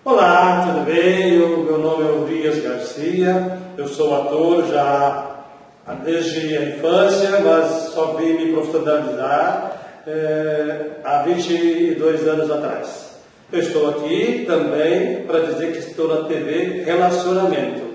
Olá, tudo bem? Meu nome é Urias Garcia, eu sou ator já desde a infância, mas só vim me profissionalizar há 22 anos atrás. Eu estou aqui também para dizer que estou na TV Relacionamento.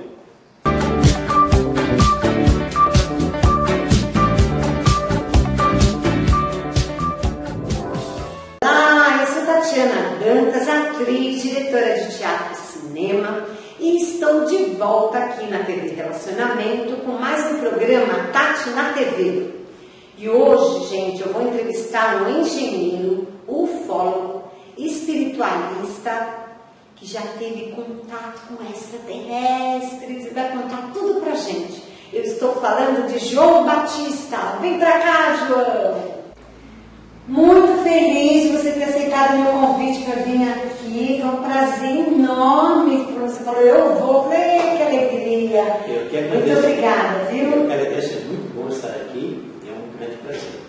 Tatiana Dantas, atriz, diretora de teatro e cinema, e estou de volta aqui na TV Relacionamento com mais um programa Tati na TV. E hoje, gente, eu vou entrevistar um engenheiro, ufólogo, espiritualista, que já teve contato com extraterrestres e vai contar tudo pra gente. Eu estou falando de João Batista. Vem pra cá, João! Muito feliz de você ter aceitado o meu convite para vir aqui. Foi um prazer enorme. Você falou, eu vou. Falei, que alegria. Eu que agradeço. Muito obrigada, viu? Eu agradeço, é muito bom estar aqui. É um grande prazer.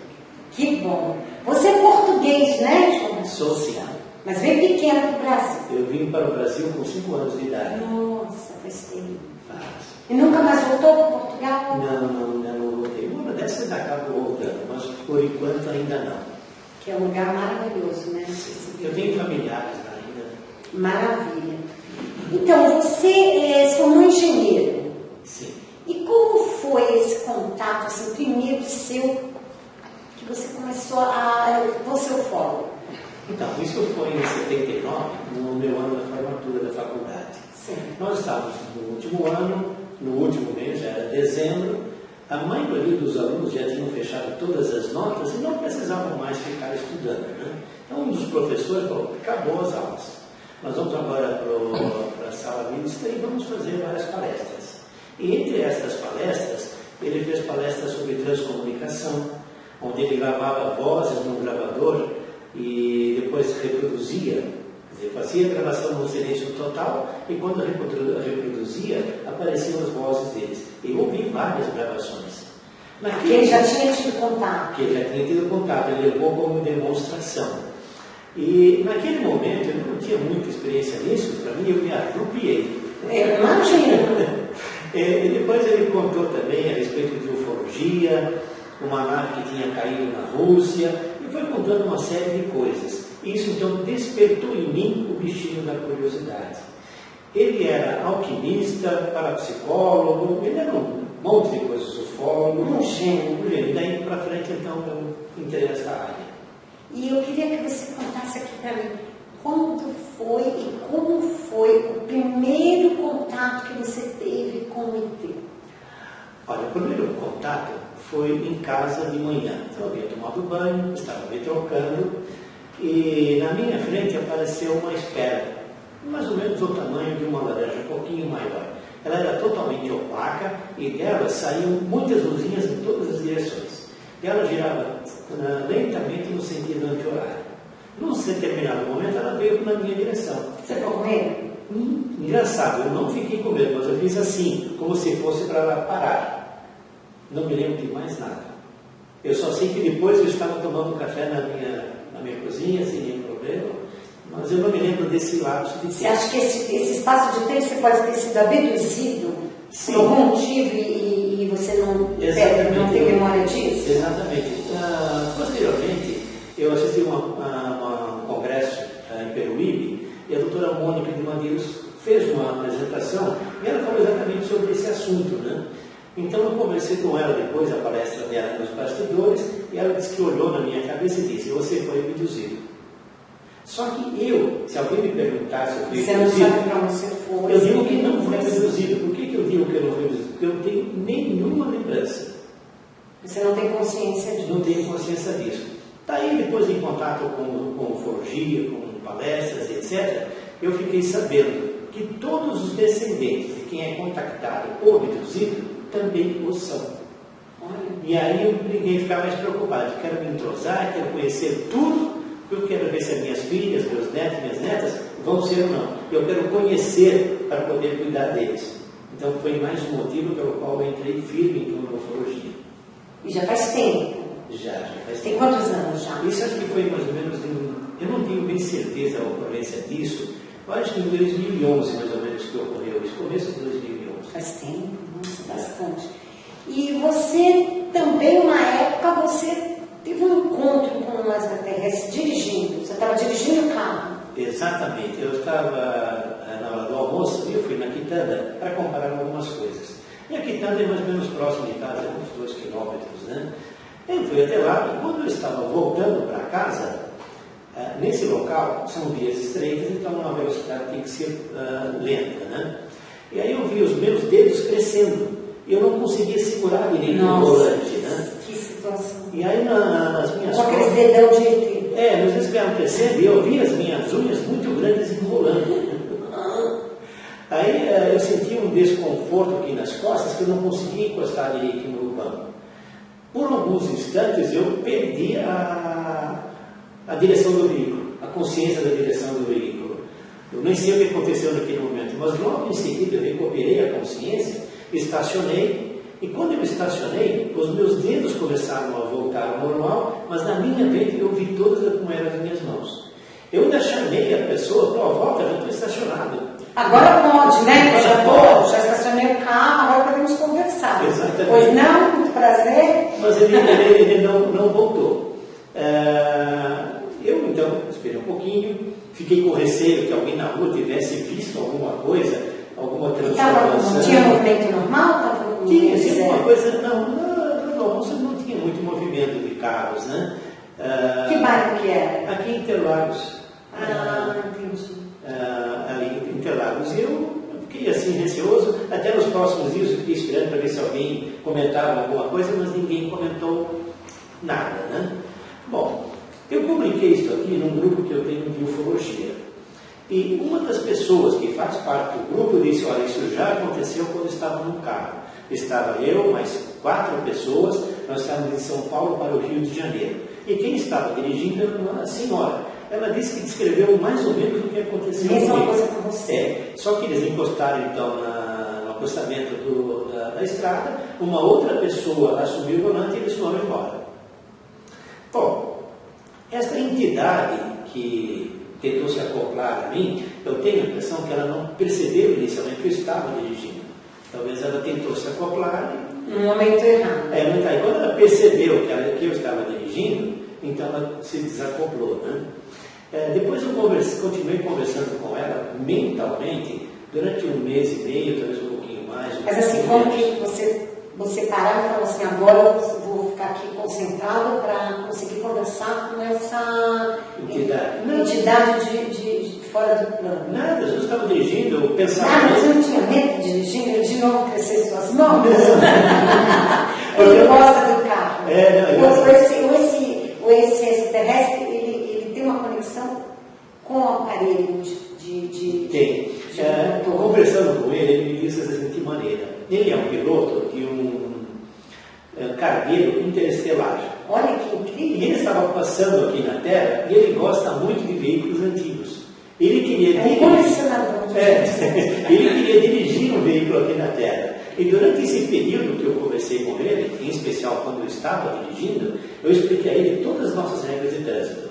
Que bom. Você é português, né, João? Sou sim. Mas veio pequeno para o Brasil. Eu vim para o Brasil com 5 anos de idade. Nossa, faz tempo. Faz. E nunca mais voltou para Portugal? Não voltei. Uma dessas acabo voltando, mas por enquanto ainda não. Que é um lugar maravilhoso, né? Eu tenho familiares lá ainda. Maravilha. Então, você se formou engenheiro. Sim. E como foi esse contato, assim, primeiro seu, que você começou a ser ufólogo? Então, isso foi em 79, no meu ano da formatura da faculdade. Sim. Nós estávamos no último ano, no último mês, já era dezembro. A maioria dos alunos já tinham fechado todas as notas e não precisavam mais ficar estudando, né? Então, um dos professores falou, acabou as aulas. Nós vamos agora para a sala mista e vamos fazer várias palestras. E entre estas palestras, ele fez palestras sobre transcomunicação, onde ele gravava vozes num gravador e depois reproduzia. Fazia a gravação no silêncio total e quando reproduzia, apareciam as vozes deles. Eu ouvi várias gravações. Que ele já tinha tido contato. Que ele já tinha tido contato, ele levou como demonstração. E naquele momento, eu não tinha muita experiência nisso, para mim eu me arrupiei. Eu imagino. E depois ele contou também a respeito de ufologia, uma nave que tinha caído na Rússia, e foi contando uma série de coisas. Isso então despertou em mim o bichinho da curiosidade. Ele era alquimista, parapsicólogo, ele era um monte de coisas, ufólogo, Um gênio. E daí para frente então eu entrei nessa área. E eu queria que você contasse aqui para mim, quando foi e como foi o primeiro contato que você teve com o ET? Olha, o primeiro contato foi em casa de manhã. Eu havia tomado banho, estava me trocando, e na minha frente apareceu uma esfera, mais ou menos do tamanho de uma laranja, um pouquinho maior. Ela era totalmente opaca e dela saíam muitas luzinhas em todas as direções. E ela girava lentamente no sentido anti-horário. Num determinado momento ela veio na minha direção. Você ficou com medo? Engraçado, eu não fiquei com medo, mas eu fiz assim, como se fosse para ela parar. Não me lembro de mais nada. Eu só sei que depois eu estava tomando café na minha cozinha, sem nenhum problema, mas eu não me lembro desse lapso de tempo. Você acha que esse espaço de tempo você pode ter sido abduzido Sim. por algum motivo e você não tem memória disso? Exatamente. Posteriormente, eu assisti um congresso em Peruíbe e a doutora Mônica de Madeiros fez uma apresentação e ela falou exatamente sobre esse assunto, né? Então eu conversei com ela depois da palestra dela nos bastidores e ela disse que olhou na minha cabeça e disse, você foi abduzido. Só que se alguém me perguntasse se eu fui abduzido, você não sabe para onde você foi. Eu digo que não fui abduzido. Por que eu digo que eu não fui abduzido? Porque eu não tenho nenhuma lembrança. Você não tem consciência disso? Não tenho consciência disso. Daí, depois em contato com ufologia, com palestras, etc., eu fiquei sabendo que todos os descendentes de quem é contactado ou abduzido também o são. E aí eu ninguém ficar mais preocupado. Eu quero me entrosar, quero conhecer tudo, eu quero ver se as minhas filhas, meus netos, minhas netas vão ser ou não. Eu quero conhecer para poder cuidar deles. Então foi mais um motivo pelo qual eu entrei firme em ufologia. E já faz tempo? Já faz tempo. Tem quantos anos já? Isso acho que foi mais ou menos, eu não tenho bem certeza a ocorrência disso, Eu acho que em 2011, mais ou menos, que ocorreu isso, começo de 2011. Faz tempo, nossa, bastante. E você também, uma época, você teve um encontro com um extraterrestre dirigindo. Você estava dirigindo o carro. Exatamente. Eu estava na hora do almoço e eu fui na quitanda para comparar algumas coisas. E a quitanda é mais ou menos próximo de casa, uns 2 quilômetros, né? Eu fui até lá e quando eu estava voltando para casa, nesse local são vias estreitas, então uma velocidade tem que ser lenta, né? E aí eu vi os meus dedos crescendo. E eu não conseguia segurar direito o volante, né? Que situação. E aí nas minhas com aqueles dedão de ET. meus dedos ficaram crescendo e eu vi as minhas unhas muito grandes enrolando. Aí eu senti um desconforto aqui nas costas que eu não conseguia encostar direito no banco. Por alguns instantes eu perdi a direção do veículo, a consciência da direção do veículo. Eu nem sei o que aconteceu naquele momento, mas logo em seguida eu recuperei a consciência, estacionei, e quando eu estacionei, os meus dedos começaram a voltar ao normal, mas na minha mente eu vi todas como eram as minhas mãos. Eu ainda chamei a pessoa, volta, já estou estacionado. Agora pode, né? Já estacionei o carro, agora podemos conversar. Exatamente. Pois não, muito prazer. Mas ele não voltou. Eu então esperei um pouquinho, fiquei com receio que alguém na rua tivesse visto alguma coisa, alguma transformação. Tinha movimento normal? Tinha, alguma coisa. No almoço não tinha muito movimento de carros, né? Que bairro que era? Aqui em Interlagos. Entendi. Ali em Interlagos. E eu fiquei assim receoso, até nos próximos dias eu fiquei esperando para ver se alguém comentava alguma coisa, mas ninguém comentou nada, né? Bom, eu publiquei isso aqui num grupo que eu tenho de ufologia. E uma das pessoas que faz parte do grupo disse, olha, isso já aconteceu quando estava no carro. Estava eu, mais 4 pessoas, nós estávamos de São Paulo para o Rio de Janeiro. E quem estava dirigindo era uma senhora. Ela disse que descreveu mais ou menos o que aconteceu. Mesma coisa com você. Só que eles encostaram então no acostamento da estrada, uma outra pessoa assumiu o volante e eles foram embora. Bom, esta entidade que tentou se acoplar a mim, eu tenho a impressão que ela não percebeu inicialmente que eu estava dirigindo. Talvez ela tentou se acoplar. No momento errado. Aí quando ela percebeu que eu estava dirigindo, então ela se desacoplou, né? Depois eu continuei conversando com ela mentalmente durante 1 mês e meio, talvez um pouquinho mais. Mas assim, como que você parar e falar assim, agora eu vou ficar aqui concentrado para conseguir conversar com essa entidade de fora do plano? Nada, eu estava dirigindo, eu pensava... Mas eu não tinha medo de dirigir, eu de novo crescer suas mãos. Ele gosta do carro. Esse extraterrestre, ele tem uma conexão com o aparelho Tem. Estou conversando com ele me disse da seguinte maneira. Ele é um piloto de um cargueiro interestelar. Olha que incrível. E ele estava passando aqui na Terra e ele gosta muito de veículos antigos. Ele queria dirigir um veículo aqui na Terra. E durante esse período que eu conversei com ele, em especial quando eu estava dirigindo, eu expliquei a ele todas as nossas regras de trânsito.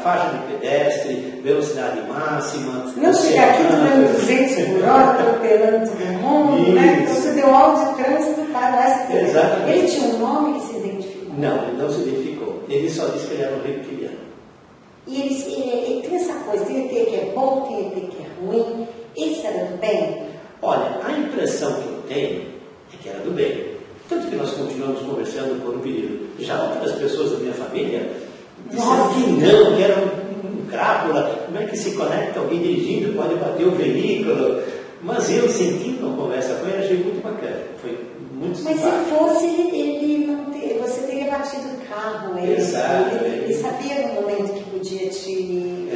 Faixa de pedestre, velocidade máxima... Não chegar aqui durante 200 por hora, atropelando todo mundo, né? Então você deu aula de trânsito para o STF. Exatamente. Ele tinha um nome que se identificou? Não, ele não se identificou. Ele só disse que ele era um reptiliano. E ele tem essa coisa, tem ET que é bom, tem ET que é ruim. Esse era do bem? Olha, a impressão que eu tenho é que era do bem. Tanto que nós continuamos conversando por um período. Já outras pessoas da minha família disseram que não, que era um crápula. Como é que se conecta alguém dirigindo, pode bater o veículo. Mas eu, sentindo uma conversa com ele, achei muito bacana. Foi muito simpático. Mas se fosse, ele não você teria batido o carro. Exato. Ele sabia no momento que podia te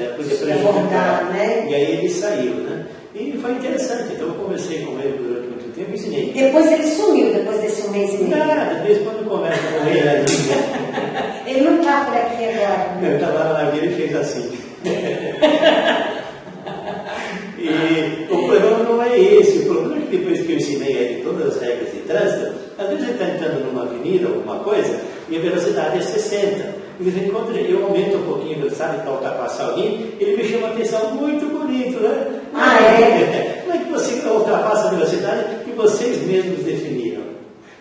abordar, né? E aí ele saiu, né? E foi interessante. Então eu conversei com ele durante muito tempo e ensinei. Depois ele sumiu, depois desse 1 mês e meio? Nada, de vez em quando eu converso com ele. Ele não está por aqui agora. Eu estava na vida e fez assim. E o problema não é esse. O problema é que depois que eu ensinei a ele todas as regras de trânsito, às vezes ele está entrando numa avenida, alguma coisa, e a velocidade é 60. de vez em quando eu aumento um pouquinho, sabe, para ultrapassar alguém, ele me chama a atenção, muito bonito, né? Ah, é? Como é que você ultrapassa a velocidade que vocês mesmos definiram?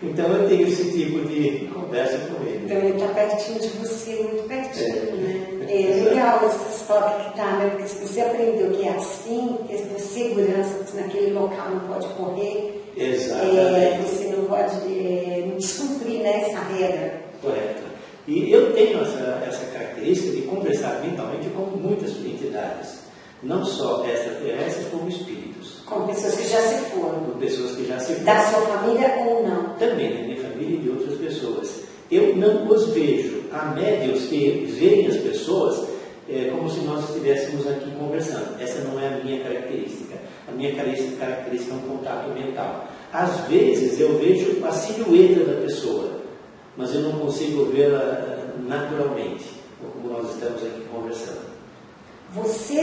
Então eu tenho esse tipo de conversa com ele. Então ele está pertinho de você, muito pertinho, né? É legal essa história que está, né? Porque se você aprendeu que é assim, que a segurança naquele local não pode correr, você não pode descumprir, né, essa regra. Correto. E eu tenho essa característica de conversar mentalmente com muitas entidades, não só extraterrestres, como espíritos. Com pessoas que já se foram. Com pessoas que já se foram. Da sua família ou não? Também, da minha família e de outras pessoas. Eu não os vejo. Há médiuns que veem as pessoas como se nós estivéssemos aqui conversando. Essa não é a minha característica. A minha característica é um contato mental. Às vezes eu vejo a silhueta da pessoa, mas eu não consigo vê-la naturalmente, como nós estamos aqui conversando. Você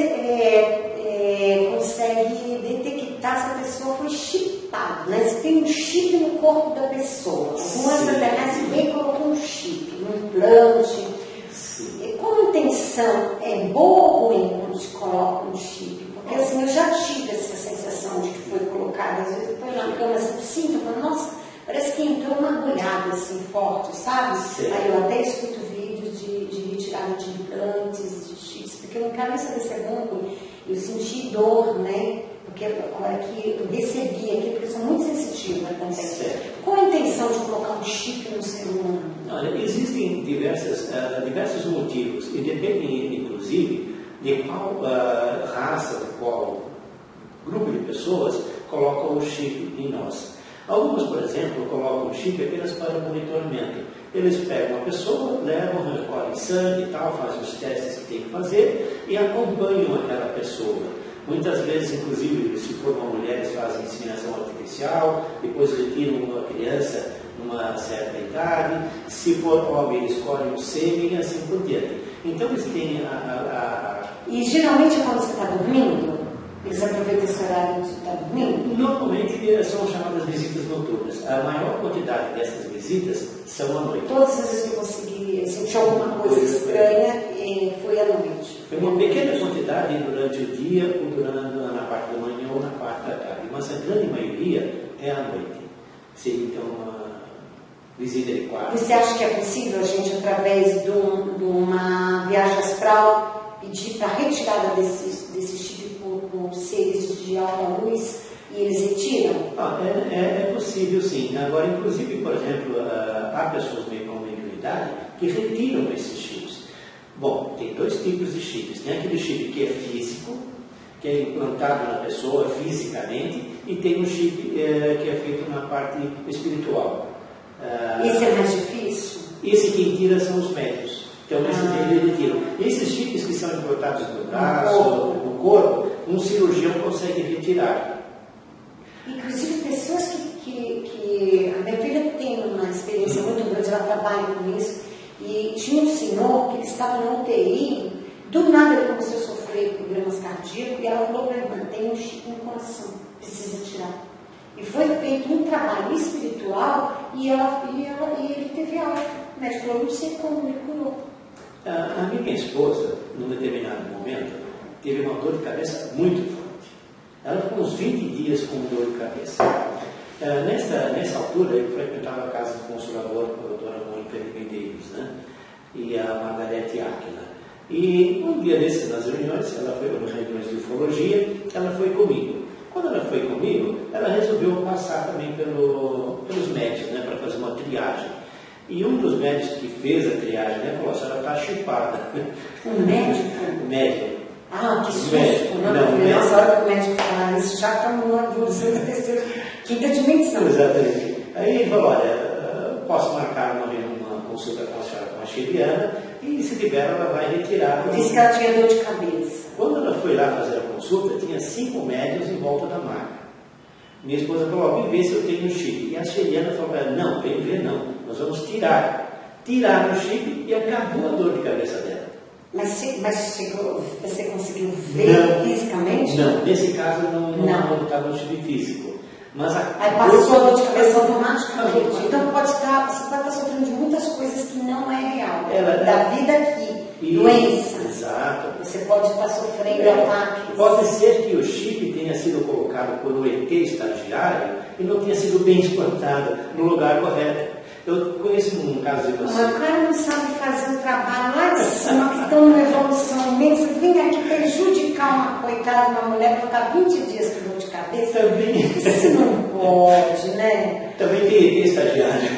consegue detectar se a pessoa foi chipada, né? Se tem um chip no corpo da pessoa. Um extraterrestre vem e colocou um chip, um implante. Sim. Qual a intenção? É boa ou ruim quando se coloca um chip? Porque assim, eu já tive essa sensação de que foi colocado. Às vezes eu estou na cama assim, sinto, eu falo, nossa, parece que entrou uma agulhada assim forte, sabe? Sim. Aí eu até escuto vídeos de retirada de implantes, de chips, porque eu não quero nem saber se é bom, eu senti dor, né? Porque a hora que eu recebi aqui, porque eu sou muito sensitiva também. Certo. Qual a intenção de colocar um chip no ser humano? Olha, existem diversos motivos, e depende, inclusive, de qual raça, de qual grupo de pessoas colocam o chip em nós. Algumas, por exemplo, colocam o chip apenas para monitoramento. Eles pegam a pessoa, levam, recolhem sangue e tal, fazem os testes que tem que fazer e acompanham aquela pessoa. Muitas vezes, inclusive, se for uma mulher, eles fazem inseminação artificial, depois retiram uma criança numa certa idade. Se for homem, eles colhem o sêmen e assim por diante. Então, eles têm E geralmente quando você está dormindo, eles aproveitam esse horário de estar dormindo? Normalmente são chamadas visitas noturnas. A maior quantidade dessas visitas são à noite. Todas as vezes que eu consegui sentir alguma coisa estranha, foi à noite. Foi uma pequena quantidade durante o dia, ou na parte da manhã ou na parte da tarde. Mas a grande maioria é à noite. Seria então uma visita de quarto. Você acha que é possível a gente, através de uma viagem astral, pedir para a retirada desse chip por seres de alta luz e eles retiram? É possível, sim. Agora, inclusive, por exemplo, há pessoas meio com mediunidade que retiram esses chips. Bom, tem dois tipos de chips. Tem aquele chip que é físico, que é implantado na pessoa fisicamente, e tem um chip que é feito na parte espiritual. Esse é mais difícil? Esse quem tira são os médicos. Então, eles retiram. Esses chips que são implantados no braço, no corpo, um cirurgião consegue retirar. Inclusive, pessoas que a minha filha tem uma experiência muito grande, ela trabalha com isso, e tinha um senhor que ele estava na UTI, do nada ele começou a sofrer problemas cardíacos, e ela falou para ele, tem um chip no coração, precisa tirar. E foi feito um trabalho espiritual e ele teve alta. O médico falou, não sei como, ele curou. A minha esposa, num determinado momento, teve uma dor de cabeça muito forte. Ela ficou uns 20 dias com dor de cabeça. Nessa altura, eu frequentava a casa do consolador, com a doutora Mônica de Medeiros, né? E a Margarete Áquila. E um dia desses, nas reuniões, ela foi nas reuniões de ufologia, ela foi comigo. Quando ela foi comigo, ela resolveu passar também pelos médicos, né, para fazer uma triagem. E um dos médicos que fez a triagem, né, falou, a senhora está chipada. Um médico? Médico. Ah, que susto! Nessa hora que o médico fala, isso já está numa evolução de terceira, quinta dimensão. Exatamente. Aí ele falou, olha, posso marcar uma consulta com a senhora, com a Chiliana, e se tiver, ela vai retirar. Disse que ela tinha dor de cabeça. Quando ela foi lá fazer a consulta, tinha 5 médios em volta da maca. Minha esposa falou, vem ver se eu tenho um chip. E a Chiliana falou para ela, não, vem ver não, nós vamos tirar. Tiraram o chip e acabou a dor de cabeça dela. Mas você conseguiu ver fisicamente? Não, nesse caso não estava no chip físico. Mas aí passou a dor de cabeça automaticamente. Então você pode estar sofrendo de muitas coisas que não é real. Da vida aqui, doença. Exato. Você pode estar sofrendo ataques. Pode ser que o chip tenha sido colocado por um ET estagiário e não tenha sido bem implantado no lugar correto. Eu conheço um caso de você. Mas o cara não sabe fazer um trabalho lá de cima, que estão numa evolução imensa, vem aqui prejudicar uma coitada, uma mulher, para ficar 20 dias com dor de cabeça. Também. Isso não pode, né? Também tem estagiário.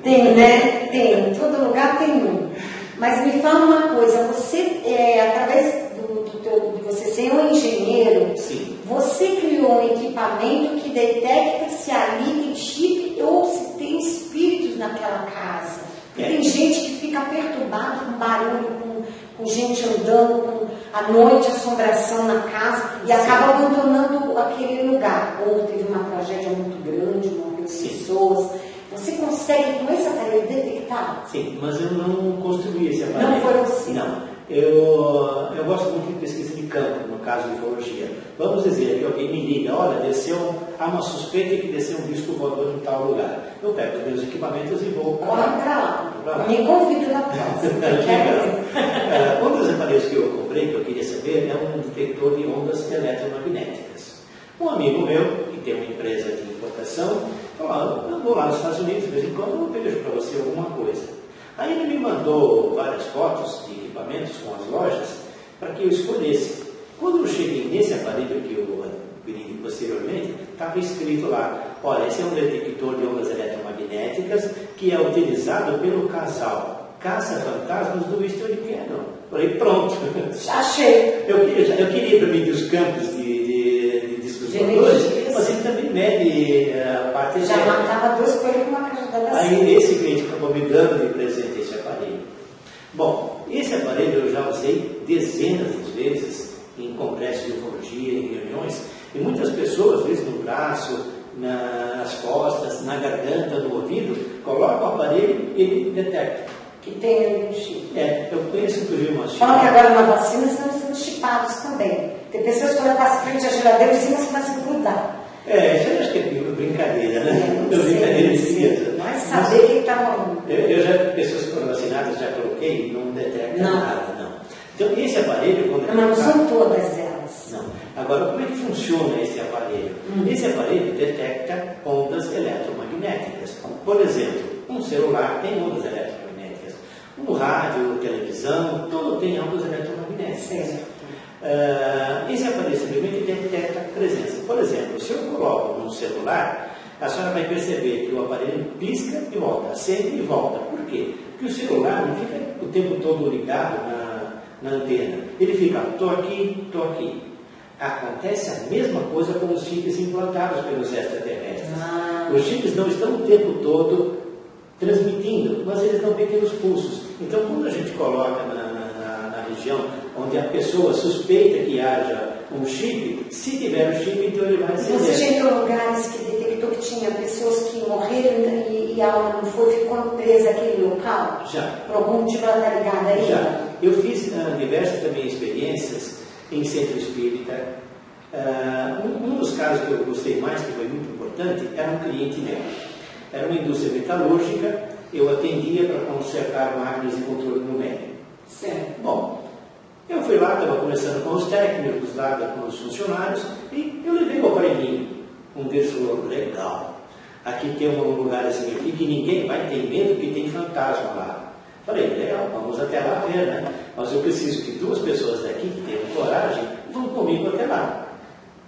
Tem, né? Tem. Em todo lugar tem um. Mas me fala uma coisa, você, através de você ser um engenheiro, sim, você criou um equipamento que detecta se ali tem chip ou se tem espíritos naquela casa. Tem gente que fica perturbada com barulho, com gente andando, à noite, assombração na casa e acaba abandonando aquele lugar. Ou teve uma tragédia muito grande, morreu pessoas. Você consegue com esse aparelho detectar? Sim, mas eu não construí esse aparelho. Não foi você? Não. Eu gosto muito de pesquisa de campo, no caso de ufologia. Vamos dizer que alguém me liga, olha, há uma suspeita que desceu um disco voador em tal lugar. Eu pego os meus equipamentos e vou para lá. Me convido na próxima. Um dos aparelhos que eu comprei, que eu queria saber, é um detector de ondas eletromagnéticas. Um amigo meu, que tem uma empresa de importação, falou, eu vou lá nos Estados Unidos, de vez em quando eu vejo para você alguma coisa. Aí ele me mandou várias fotos de equipamentos com as lojas para que eu escolhesse. Quando eu cheguei nesse aparelho que eu adquiri posteriormente, estava escrito lá, olha, esse é um detector de ondas eletromagnéticas que é utilizado pelo casal Caça-Fantasmas do History Channel. Falei, pronto. Achei. Eu queria para mim os campos de discos voadores, mas ele também mede a parte... Já matava 2 coelhos com uma cajadada assim. Aí esse cliente acabou me dando de presente esse aparelho. Bom, esse aparelho eu já usei dezenas de vezes em congressos de ufologia, em reuniões, e muitas pessoas, às vezes no braço, nas costas, na garganta, no ouvido, colocam o aparelho e ele detecta. Que tem ali um chip. Eu conheço inclusive uma chip. Falam que agora na vacina estão sendo chipados também. Tem pessoas que olham para frente à geladeira e cima começam a grudar. Isso eu acho que é brincadeira, né? Brincadeira de ciência. Mas saber o que está rolando. Eu já, pessoas que foram vacinadas, já coloquei, não detecta nada, não. Então, esse aparelho, quando não são todas elas. Não. Agora, como é que funciona esse aparelho? Esse aparelho detecta ondas eletromagnéticas. Por exemplo, um celular tem ondas eletromagnéticas. Um rádio, televisão, tudo tem ondas eletromagnéticas. Esse aparelho simplesmente detecta a presença. Por exemplo, se eu coloco num celular, a senhora vai perceber que o aparelho pisca e volta, acende e volta. Por quê? Porque o celular não fica o tempo todo ligado na antena. Ele fica, estou aqui, estou aqui. Acontece a mesma coisa com os chips implantados pelos extraterrestres. Os chips não estão o tempo todo transmitindo, mas eles dão pequenos pulsos. Então, quando a gente coloca na região onde a pessoa suspeita que haja um chip, se tiver um chip, então ele vai acender. Você já entrou em lugares que detectou que tinha pessoas que morreram e a alma não foi, ficou presa naquele local? Já. Por algum motivo ela está ligada aí? Já. Eu fiz diversas também experiências em centro espírita. Um dos casos que eu gostei mais, que foi muito importante, era um cliente meu. Era uma indústria metalúrgica, eu atendia para consertar máquinas de controle numérico. Certo. Bom, eu fui lá, estava conversando com os técnicos lá, com os funcionários, e eu levei o aparelhinho. Um deles falou, legal, aqui tem um lugar assim aqui que ninguém vai ter medo que tem fantasma lá. Falei, legal, vamos até lá ver, né? Mas eu preciso que 2 pessoas daqui que tenham coragem vão comigo até lá.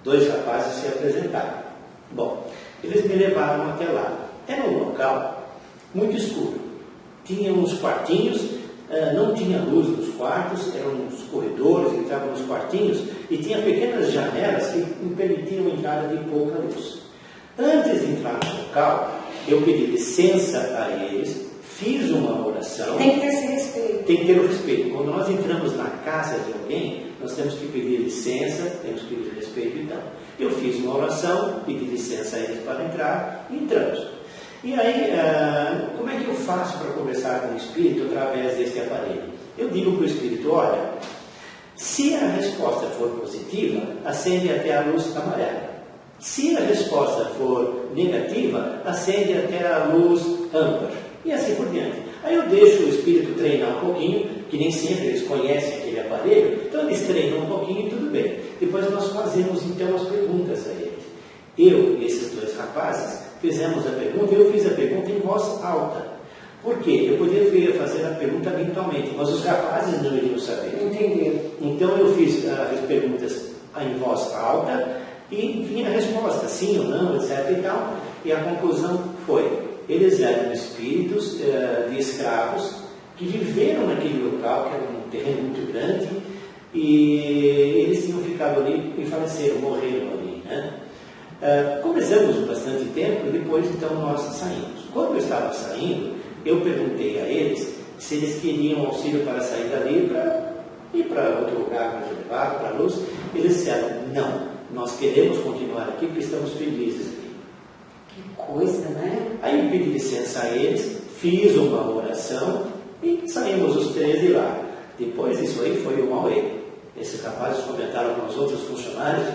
2 rapazes se apresentaram. Bom, eles me levaram até lá. Era um local muito escuro. Tinha uns quartinhos, não tinha luz nos quartos, eram uns corredores que entravam nos quartinhos e tinha pequenas janelas que permitiam a entrada de pouca luz. Antes de entrar no local, eu pedi licença a eles, fiz uma oração. Tem que ter esse respeito. Tem que ter o respeito. Quando nós entramos na casa de alguém, nós temos que pedir licença, temos que pedir respeito. Então, eu fiz uma oração, pedi licença a eles para entrar e entramos. E aí, como é que eu faço para conversar com o espírito através desse aparelho? Eu digo para o espírito, olha, se a resposta for positiva, acende até a luz amarela. Se a resposta for negativa, acende até a luz âmbar, e assim por diante. Aí eu deixo o espírito treinar um pouquinho, que nem sempre eles conhecem aquele aparelho, então eles treinam um pouquinho e tudo bem. Depois nós fazemos então as perguntas a eles. Eu e esses dois rapazes fizemos a pergunta, eu fiz a pergunta em voz alta. Por quê? Eu poderia fazer a pergunta mentalmente, mas os rapazes não iriam saber. Entendi. Então eu fiz as perguntas em voz alta e vinha a resposta, sim ou não, etc. e tal. E a conclusão foi: eles eram espíritos de escravos que viveram naquele local, que era um terreno muito grande, e eles tinham ficado ali e faleceram, morreram ali, né? Conversamos bastante tempo e depois então nós saímos. Quando eu estava saindo, eu perguntei a eles se eles queriam auxílio para sair dali, para ir para outro lugar mais elevado, para a luz. Eles disseram: não, nós queremos continuar aqui porque estamos felizes aqui. Que coisa, né? Aí eu pedi licença a eles, fiz uma oração e saímos os três de lá. Depois disso aí foi um auê. Esses rapazes comentaram com os outros funcionários.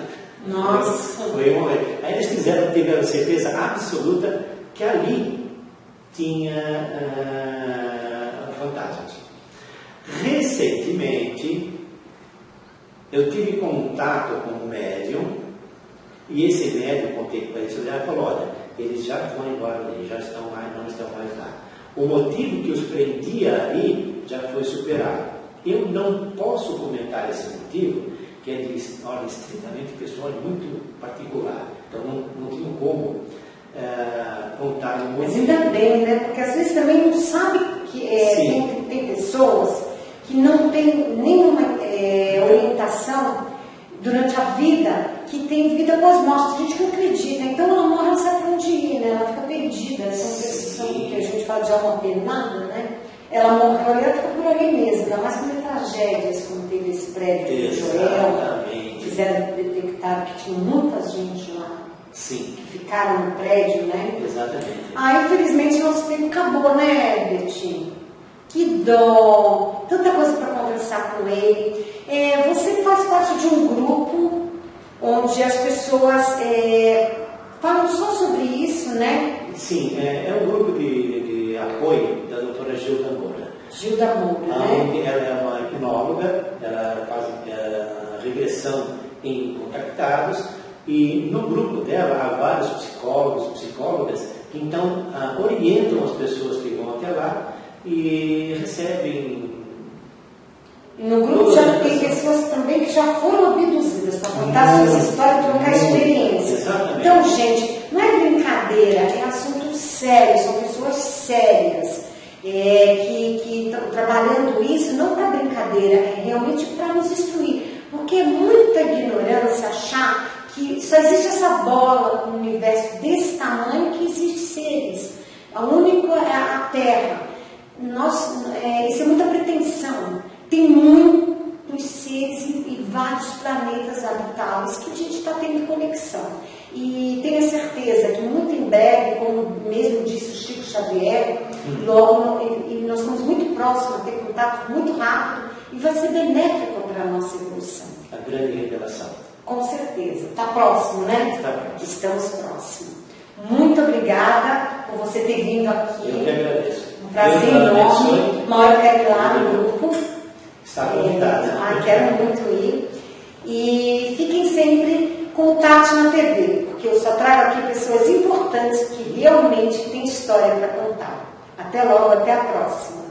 Nossa! Foi um auê. Aí eles tiveram certeza absoluta que ali tinha fantasmas. Recentemente, eu tive contato com um médium, e esse médium, contei para eles, ele falou: olha, eles já vão embora ali, já estão mais, não estão mais lá. O motivo que os prendia ali já foi superado. Eu não posso comentar esse motivo, que é de ordem estritamente pessoal e muito particular. Então não tinha como contar o motivo. Mas ainda bem, né? Porque às vezes também não sabe que tem pessoas que não têm nenhuma orientação durante a vida, que tem vida pós-morte. Tem gente que não acredita, então ela morre, não sabe para onde ir, né? Ela fica perdida. Essa impressão que a gente fala de alma penada, né? Ela morreu ali, ela fica por ali mesmo, ainda mais quando é tragédias, como teve esse prédio de Joel. Fizeram detectar que tinha muita gente lá. Sim. Que ficaram no prédio, né? Exatamente. Infelizmente nosso tempo acabou, né, Betinho? Que dó! Tanta coisa para conversar com ele. Você faz parte de um grupo onde as pessoas falam só sobre isso, né? Sim, é um grupo de apoio da doutora Gilda Moura. Gilda Moura, né? Ela é uma hipnóloga, ela faz regressão em contactados, e no grupo dela há vários psicólogos, psicólogas, que então orientam as pessoas que vão até lá e recebem. No grupo já tem pessoas também que já foram abduzidas para contar suas histórias e trocar experiências. Exatamente. Então, gente, não é brincadeira, é assunto sério, são pessoas sérias que estão trabalhando isso não para brincadeira, é realmente para nos instruir. Porque é muita ignorância achar que só existe essa bola no universo desse tamanho que existe seres. A única é a Terra. Isso é muita pretensão. Tem muitos seres e vários planetas habitáveis que a gente está tendo conexão. E tenha certeza que muito em breve, como mesmo disse o Chico Xavier, logo nós estamos muito próximos a ter contato muito rápido e vai ser benéfico para a nossa evolução. A grande revelação. Com certeza. Está próximo, né? Está próximo. Estamos próximos. Muito obrigada por você ter vindo aqui. Eu que agradeço. Um prazer enorme. Uma hora eu quero ir lá no grupo. Está convidada. Quero muito ir. E fiquem sempre com o Tati na TV, porque eu só trago aqui pessoas importantes que realmente têm história para contar. Até logo, até a próxima.